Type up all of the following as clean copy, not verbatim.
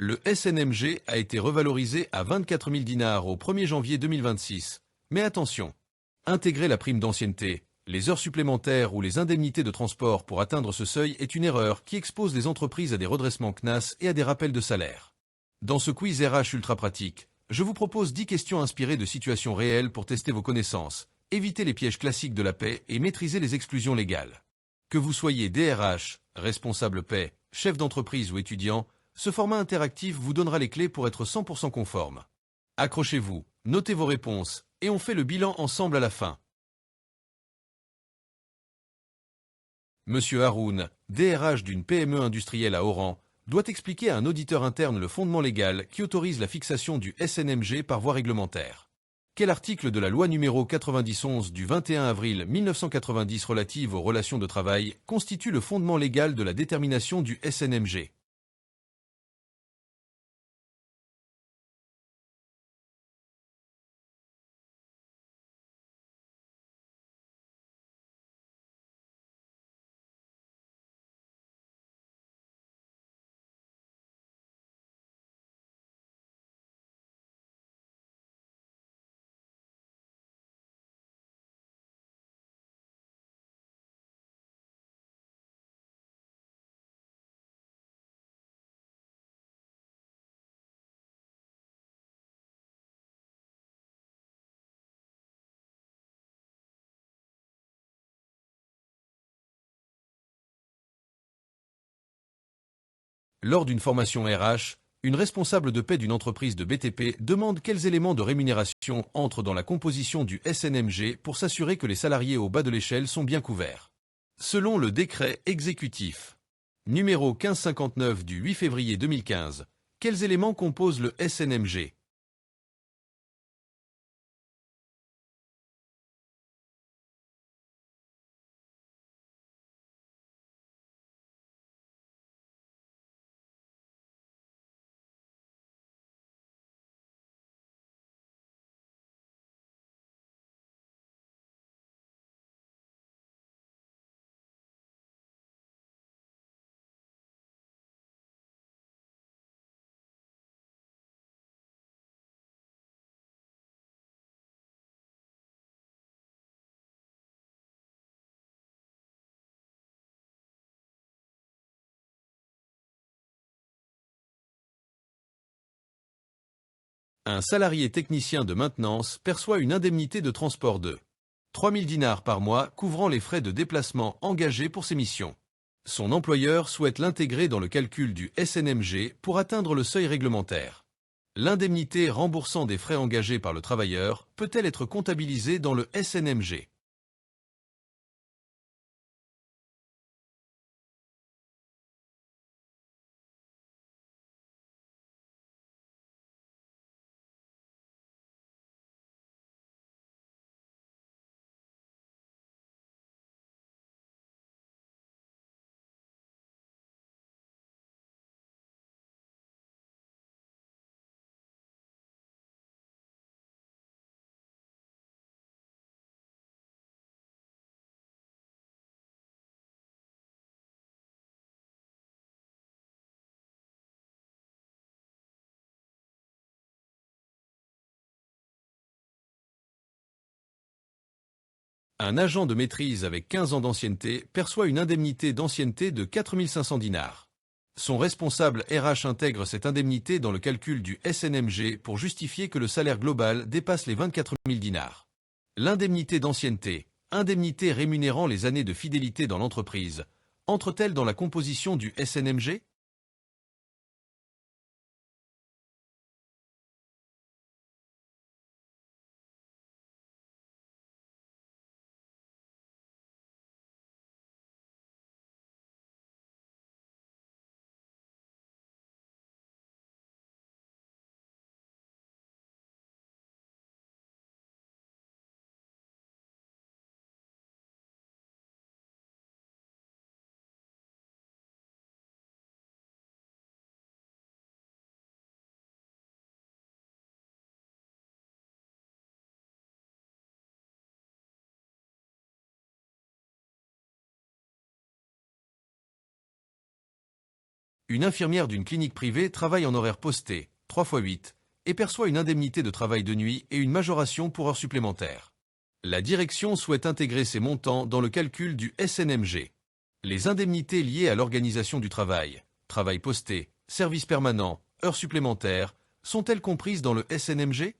Le SNMG a été revalorisé à 24 000 dinars au 1er janvier 2026. Mais attention, intégrer la prime d'ancienneté, les heures supplémentaires ou les indemnités de transport pour atteindre ce seuil est une erreur qui expose les entreprises à des redressements CNAS et à des rappels de salaire. Dans ce quiz RH ultra pratique, je vous propose 10 questions inspirées de situations réelles pour tester vos connaissances, éviter les pièges classiques de la paie et maîtriser les exclusions légales. Que vous soyez DRH, responsable paie, chef d'entreprise ou étudiant, ce format interactif vous donnera les clés pour être 100% conforme. Accrochez-vous, notez vos réponses, et on fait le bilan ensemble à la fin. Monsieur Haroun, DRH d'une PME industrielle à Oran, doit expliquer à un auditeur interne le fondement légal qui autorise la fixation du SNMG par voie réglementaire. Quel article de la loi numéro 9011 du 21 avril 1990 relative aux relations de travail constitue le fondement légal de la détermination du SNMG? Lors d'une formation RH, une responsable de paie d'une entreprise de BTP demande quels éléments de rémunération entrent dans la composition du SNMG pour s'assurer que les salariés au bas de l'échelle sont bien couverts. Selon le décret exécutif numéro 1559 du 8 février 2015, quels éléments composent le SNMG? Un salarié technicien de maintenance perçoit une indemnité de transport de 3 000 dinars par mois couvrant les frais de déplacement engagés pour ses missions. Son employeur souhaite l'intégrer dans le calcul du SNMG pour atteindre le seuil réglementaire. L'indemnité remboursant des frais engagés par le travailleur peut-elle être comptabilisée dans le SNMG? Un agent de maîtrise avec 15 ans d'ancienneté perçoit une indemnité d'ancienneté de 4 500 dinars. Son responsable RH intègre cette indemnité dans le calcul du SNMG pour justifier que le salaire global dépasse les 24 000 dinars. L'indemnité d'ancienneté, indemnité rémunérant les années de fidélité dans l'entreprise, entre-t-elle dans la composition du SNMG? Une infirmière d'une clinique privée travaille en horaire posté, 3 fois 8, et perçoit une indemnité de travail de nuit et une majoration pour heures supplémentaires. La direction souhaite intégrer ces montants dans le calcul du SNMG. Les indemnités liées à l'organisation du travail, travail posté, service permanent, heures supplémentaires, sont-elles comprises dans le SNMG?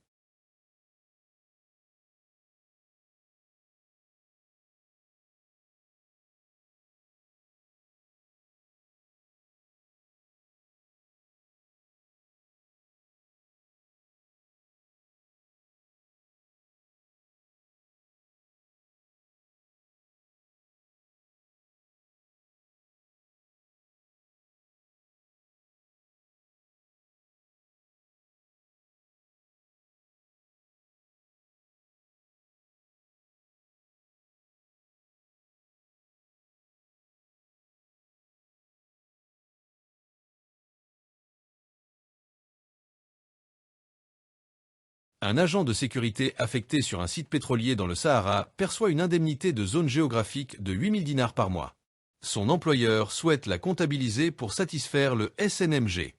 Un agent de sécurité affecté sur un site pétrolier dans le Sahara perçoit une indemnité de zone géographique de 8 000 dinars par mois. Son employeur souhaite la comptabiliser pour satisfaire le SNMG.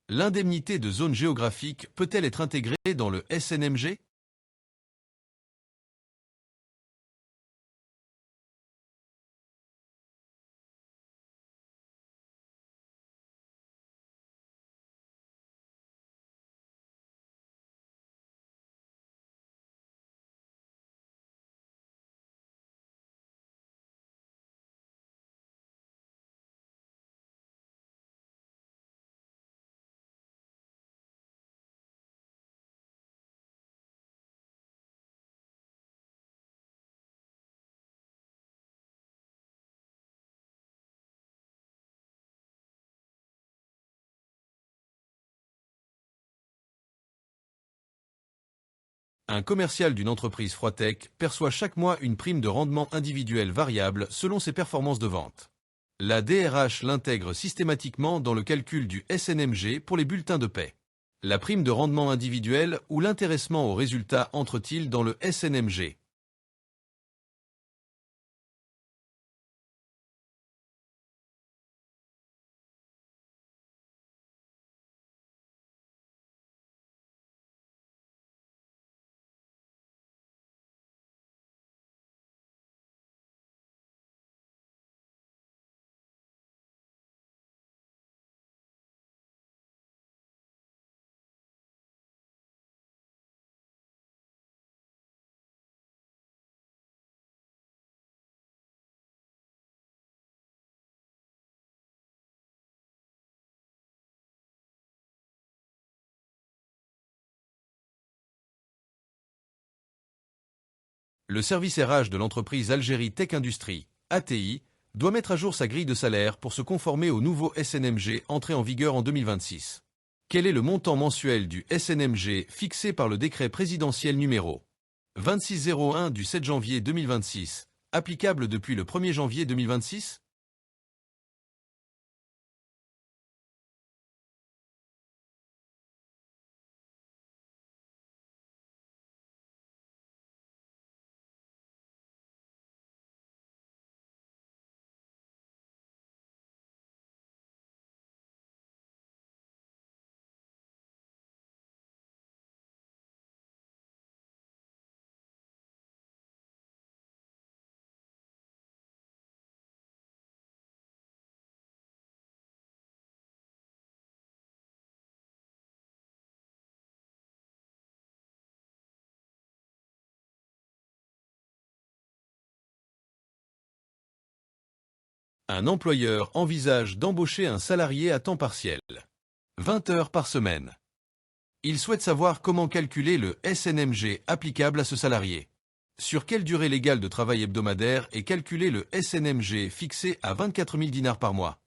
L'indemnité de zone géographique peut-elle être intégrée dans le SNMG? Un commercial d'une entreprise Froidtech perçoit chaque mois une prime de rendement individuel variable selon ses performances de vente. La DRH l'intègre systématiquement dans le calcul du SNMG pour les bulletins de paie. La prime de rendement individuel ou l'intéressement au résultat entre-t-il dans le SNMG? Le service RH de l'entreprise Algérie Tech Industrie, ATI, doit mettre à jour sa grille de salaire pour se conformer au nouveau SNMG entré en vigueur en 2026. Quel est le montant mensuel du SNMG fixé par le décret présidentiel numéro 2601 du 7 janvier 2026, applicable depuis le 1er janvier 2026? Un employeur envisage d'embaucher un salarié à temps partiel. 20 heures par semaine. Il souhaite savoir comment calculer le SNMG applicable à ce salarié. Sur quelle durée légale de travail hebdomadaire est calculé le SNMG fixé à 24 000 dinars par mois?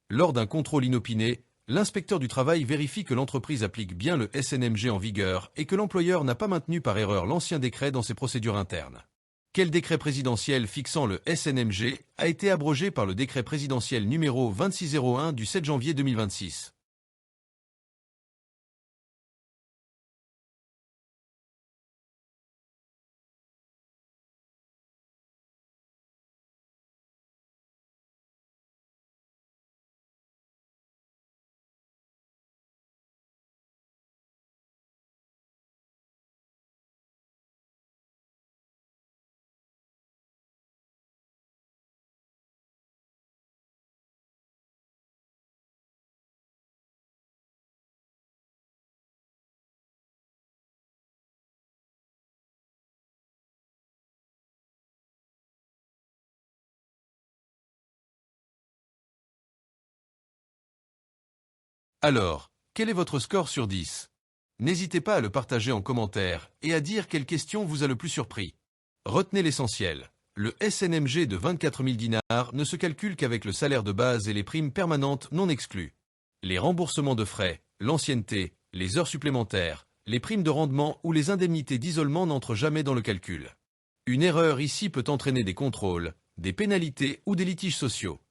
Lors d'un contrôle inopiné, l'inspecteur du travail vérifie que l'entreprise applique bien le SNMG en vigueur et que l'employeur n'a pas maintenu par erreur l'ancien décret dans ses procédures internes. Quel décret présidentiel fixant le SNMG a été abrogé par le décret présidentiel numéro 2601 du 7 janvier 2026? Alors, quel est votre score sur 10? N'hésitez pas à le partager en commentaire et à dire quelle question vous a le plus surpris. Retenez l'essentiel. Le SNMG de 24 000 dinars ne se calcule qu'avec le salaire de base et les primes permanentes non exclues. Les remboursements de frais, l'ancienneté, les heures supplémentaires, les primes de rendement ou les indemnités d'isolement n'entrent jamais dans le calcul. Une erreur ici peut entraîner des contrôles, des pénalités ou des litiges sociaux.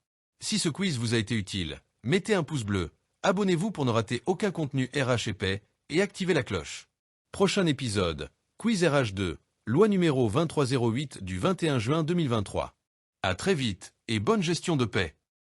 Si ce quiz vous a été utile, mettez un pouce bleu, abonnez-vous pour ne rater aucun contenu RH épais et activez la cloche. Prochain épisode, Quiz RH2, loi numéro 2308 du 21 juin 2023. À très vite et bonne gestion de paix.